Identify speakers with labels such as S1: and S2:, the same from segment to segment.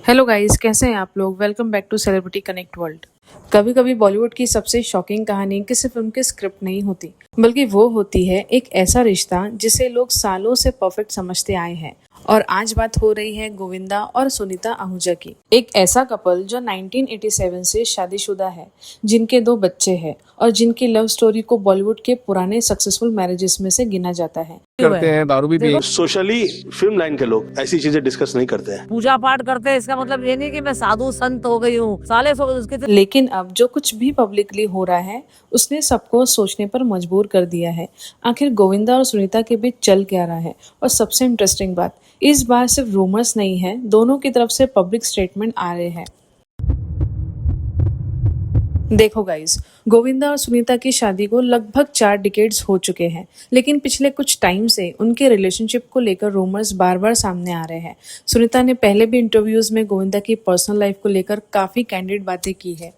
S1: Hello guys, कैसे हैं आप लोग। Welcome back to celebrity connect world. कभी कभी बॉलीवुड की सबसे शॉकिंग कहानी किसी फिल्म की स्क्रिप्ट नहीं होती, बल्कि वो होती है एक ऐसा रिश्ता जिसे लोग सालों से परफेक्ट समझते आए हैं। और आज बात हो रही है गोविंदा और सुनीता आहूजा की। एक ऐसा कपल जो 1987 से शादीशुदा है, जिनके 2 बच्चे हैं और जिनकी लव स्टोरी को बॉलीवुड के पुराने सक्सेसफुल मैरिजेस में से गिना जाता है।
S2: करते हैं, दारू भी पिए।
S3: सोशली फिल्म लाइन के लोग ऐसी चीजें डिस्कस नहीं करते हैं।
S4: पूजा पाठ करते हैं, इसका मतलब ये नहीं कि मैं साधु संत हो गई हूँ। साले सो उसके
S1: लेकिन अब जो कुछ भी पब्लिकली हो रहा है उसने सबको सोचने पर मजबूर कर दिया है। आखिर गोविंदा और सुनीता के बीच चल क्या रहा है। और सबसे इंटरेस्टिंग बात, इस बार सिर्फ रूमर्स नहीं है, दोनों की तरफ से पब्लिक स्टेटमेंट आ रहे हैं। देखो गाइस, गोविंदा और सुनीता की शादी को लगभग 4 डिकेड्स हो चुके हैं, लेकिन पिछले कुछ टाइम से उनके रिलेशनशिप को लेकर रूमर्स बार बार सामने आ रहे हैं। सुनीता ने पहले भी इंटरव्यूज में गोविंदा की पर्सनल लाइफ को लेकर काफी कैंडिड बातें की है।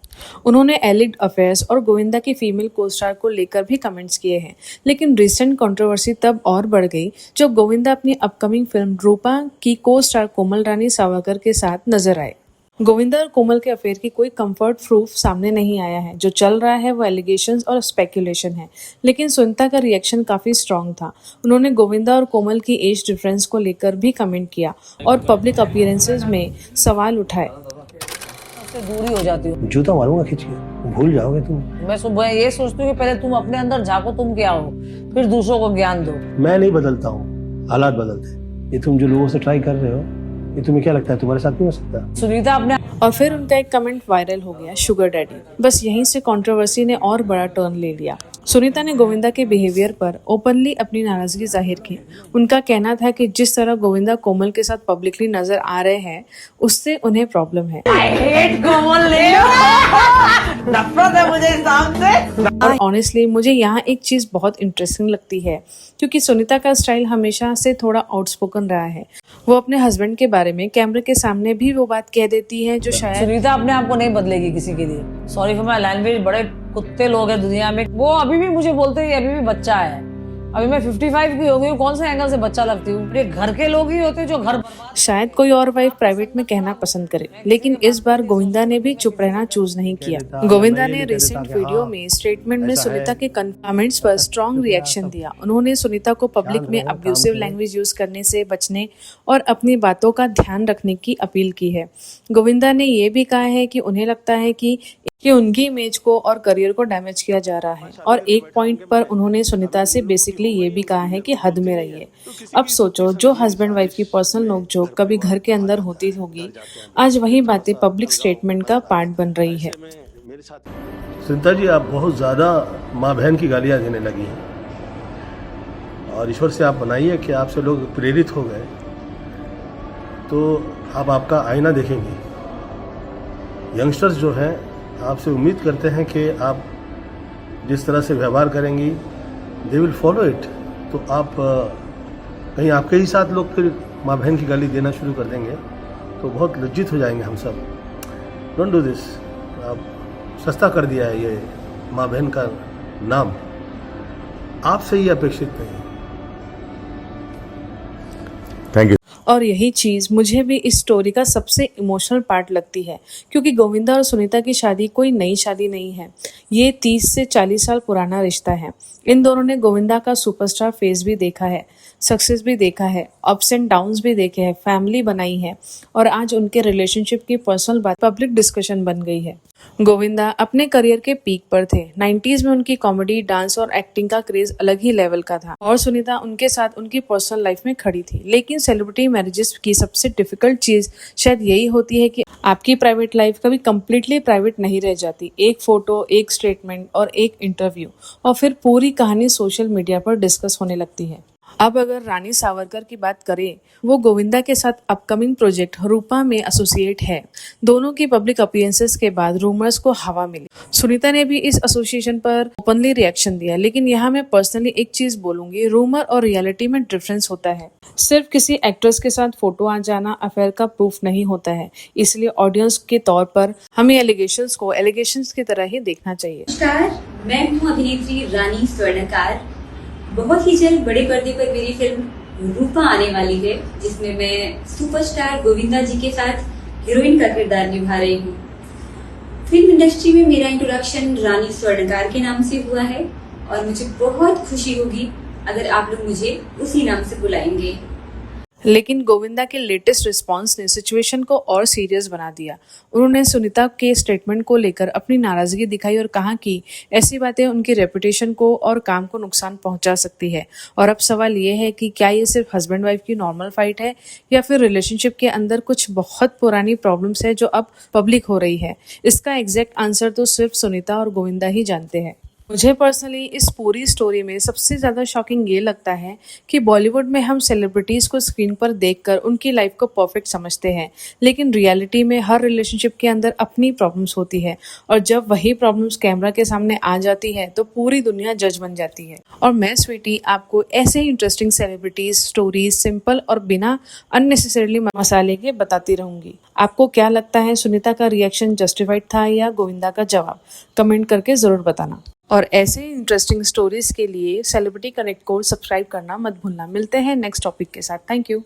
S1: उन्होंने एलिड अफेयर्स और गोविंदा की फीमेल को स्टार को लेकर भी कमेंट्स किए हैं। लेकिन रिसेंट कंट्रोवर्सी तब और बढ़ गई जब गोविंदा अपनी अपकमिंग फिल्म रूपा की को स्टार कोमल रानी सावरकर के साथ नजर आए। गोविंदा और कोमल के अफेयर की कोई कंफर्ट प्रूफ सामने नहीं आया है। जो चल रहा है वो एलिगेशंस और स्पेकुलेशन है। लेकिन सुनीता का रिएक्शन काफी स्ट्रांग था। उन्होंने गोविंदा और कोमल की एज डिफरेंस को लेकर भी कमेंट किया और पब्लिक अपीयरेंसेस में सवाल उठाए।
S4: उससे दूरी हो जाती हूँ।
S2: जूता मारूंगा खींच के, भूल जाओगे तुम।
S4: मैं सुबह ये सोचती हूँ कि पहले तुम अपने अंदर झांको, तुम क्या हो, फिर दूसरों को ज्ञान दो।
S2: मैं नहीं बदलता हूँ, हालात बदलते हैं। ये तुम जो लोगों से ट्राई कर रहे हो, ये तुम्हें क्या लगता है तुम्हारे साथ नहीं हो सकता?
S4: सुनीता अपने
S1: और फिर उनका एक कमेंट वायरल हो गया, शुगर डैडी। बस यहीं से कंट्रोवर्सी ने और बड़ा टर्न ले लिया। सुनीता ने गोविंदा के बिहेवियर पर ओपनली अपनी नाराजगी जाहिर की। उनका कहना था कि जिस तरह गोविंदा कोमल के साथ पब्लिकली नजर आ रहे हैं उससे उन्हें प्रॉब्लम है।
S4: नफरत है मुझे इस नाम से।
S1: और ऑनेस्टली मुझे यहाँ एक चीज बहुत इंटरेस्टिंग लगती है, क्योंकि सुनीता का स्टाइल हमेशा से थोड़ा आउटस्पोकन रहा है। वो अपने हस्बैंड के बारे में कैमरे के सामने भी वो बात कह देती है जो शायद
S4: सुनीता अपने आप को नहीं बदलेगी किसी के लिए। सॉरी फॉर माय लैंग्वेज, बड़े कुत्ते लोग हैं दुनिया में। वो अभी भी मुझे बोलते हैं अभी भी बच्चा है। अभी मैं 55 की हो गई हूँ, कौन से एंगल से बच्चा लगती हूँ? ये घर के लोग ही होते हैं जो घर
S1: शायद कोई और वाइफ प्राइवेट में कहना पसंद करे। लेकिन इस बार गोविंदा ने भी चुप रहना चूज नहीं किया। गोविंदा ने रिसेंट वीडियो में स्टेटमेंट में सुनीता के कमेंट्स पर स्ट्रॉन्ग रिएक्शन दिया। उन्होंने सुनीता को पब्लिक में अब्यूसिव लैंग्वेज यूज करने से बचने और अपनी बातों का ध्यान रखने की अपील की है। गोविंदा ने ये भी कहा है कि उन्हें लगता है कि उनकी इमेज को और करियर को डैमेज किया जा रहा है। और एक पॉइंट पर उन्होंने सुनीता से बेसिकली ये भी कहा है कि हद में रहिए। अब सोचो, जो हस्बैंड वाइफ की पर्सनल नोकझोंक कभी घर के अंदर होती होगी, आज वही बातें पब्लिक स्टेटमेंट का पार्ट बन रही है।
S2: सुनीता जी, आप बहुत ज्यादा माँ बहन की गालियां देने लगी हैं और ईश्वर से आप बनाइए कि आपसे लोग प्रेरित हो गए तो आप आपका आईना देखेंगे। यंगस्टर्स जो हैं आपसे उम्मीद करते हैं कि आप जिस तरह से व्यवहार करेंगी दे विल फॉलो इट। तो आप कहीं आपके ही साथ लोग फिर माँ बहन की गाली देना शुरू कर देंगे तो बहुत लज्जित हो जाएंगे हम सब। Don't do this. आप सस्ता कर दिया है ये माँ बहन का नाम, आपसे ही अपेक्षित नहीं। Thank you.
S1: और यही चीज मुझे भी इस स्टोरी का सबसे इमोशनल पार्ट लगती है, क्योंकि गोविंदा और सुनीता की शादी कोई नई शादी नहीं है। ये 30 से 40 साल पुराना रिश्ता है। इन दोनों ने गोविंदा का सुपरस्टार फेज भी देखा है, सक्सेस भी देखा है, अप्स एंड डाउन्स भी देखे हैं, फैमिली बनाई है और आज उनके रिलेशनशिप की पर्सनल बात पब्लिक डिस्कशन बन गई है। गोविंदा अपने करियर के पीक पर थे। 90s में उनकी कॉमेडी, डांस और एक्टिंग का क्रेज अलग ही लेवल का था और सुनीता उनके साथ उनकी पर्सनल लाइफ में खड़ी थी। लेकिन सेलिब्रिटी मैरिजेस की सबसे डिफिकल्ट चीज शायद यही होती है कि आपकी प्राइवेट लाइफ कभी कंप्लीटली प्राइवेट नहीं रह जाती। एक फोटो, एक स्टेटमेंट और एक इंटरव्यू और फिर पूरी कहानी सोशल मीडिया पर डिस्कस होने लगती है। अब अगर रानी सावरकर की बात करें, वो गोविंदा के साथ अपकमिंग प्रोजेक्ट रूपा में एसोसिएट है। दोनों की पब्लिक अपीयरेंसेस के बाद रूमर्स को हवा मिली। सुनीता ने भी इस एसोसिएशन पर ओपनली रिएक्शन दिया। लेकिन यहाँ मैं पर्सनली एक चीज बोलूंगी, रूमर और रियलिटी में डिफरेंस होता है। सिर्फ किसी एक्ट्रेस के साथ फोटो आ जाना अफेयर का प्रूफ नहीं होता है। इसलिए ऑडियंस के तौर पर हमें एलिगेशंस को एलिगेशंस की तरह ही देखना चाहिए।
S5: नमस्कार, मैं हूँ अभिनेत्री रानी स्वर्णकार। बहुत ही जल्द बड़े पर्दे पर मेरी फिल्म रूपा आने वाली है, जिसमें मैं सुपरस्टार गोविंदा जी के साथ हीरोइन का किरदार निभा रही हूँ। फिल्म इंडस्ट्री में मेरा इंट्रोडक्शन रानी स्वर्णकार के नाम से हुआ है और मुझे बहुत खुशी होगी अगर आप लोग मुझे उसी नाम से बुलाएंगे।
S1: लेकिन गोविंदा के लेटेस्ट रिस्पांस ने सिचुएशन को और सीरियस बना दिया। उन्होंने सुनीता के स्टेटमेंट को लेकर अपनी नाराजगी दिखाई और कहा कि ऐसी बातें उनकी रेपुटेशन को और काम को नुकसान पहुंचा सकती है। और अब सवाल ये है कि क्या ये सिर्फ हस्बैंड वाइफ की नॉर्मल फाइट है या फिर रिलेशनशिप के अंदर कुछ बहुत पुरानी प्रॉब्लम्स है जो अब पब्लिक हो रही है। इसका एग्जैक्ट आंसर तो सिर्फ सुनीता और गोविंदा ही जानते हैं। मुझे पर्सनली इस पूरी स्टोरी में सबसे ज़्यादा शॉकिंग ये लगता है कि बॉलीवुड में हम सेलिब्रिटीज़ को स्क्रीन पर देखकर उनकी लाइफ को परफेक्ट समझते हैं, लेकिन रियलिटी में हर रिलेशनशिप के अंदर अपनी प्रॉब्लम्स होती है और जब वही प्रॉब्लम्स कैमरा के सामने आ जाती है तो पूरी दुनिया जज बन जाती है। और मैं स्वीटी आपको ऐसे ही इंटरेस्टिंग सेलिब्रिटीज़ स्टोरीज सिंपल और बिना अननेसेसरली मसाले के बताती रहूंगी। आपको क्या लगता है, सुनीता का रिएक्शन जस्टिफाइड था या गोविंदा का जवाब? कमेंट करके ज़रूर बताना। और ऐसे इंटरेस्टिंग स्टोरीज के लिए सेलिब्रिटी कनेक्ट को सब्सक्राइब करना मत भूलना। मिलते हैं नेक्स्ट टॉपिक के साथ। Thank you.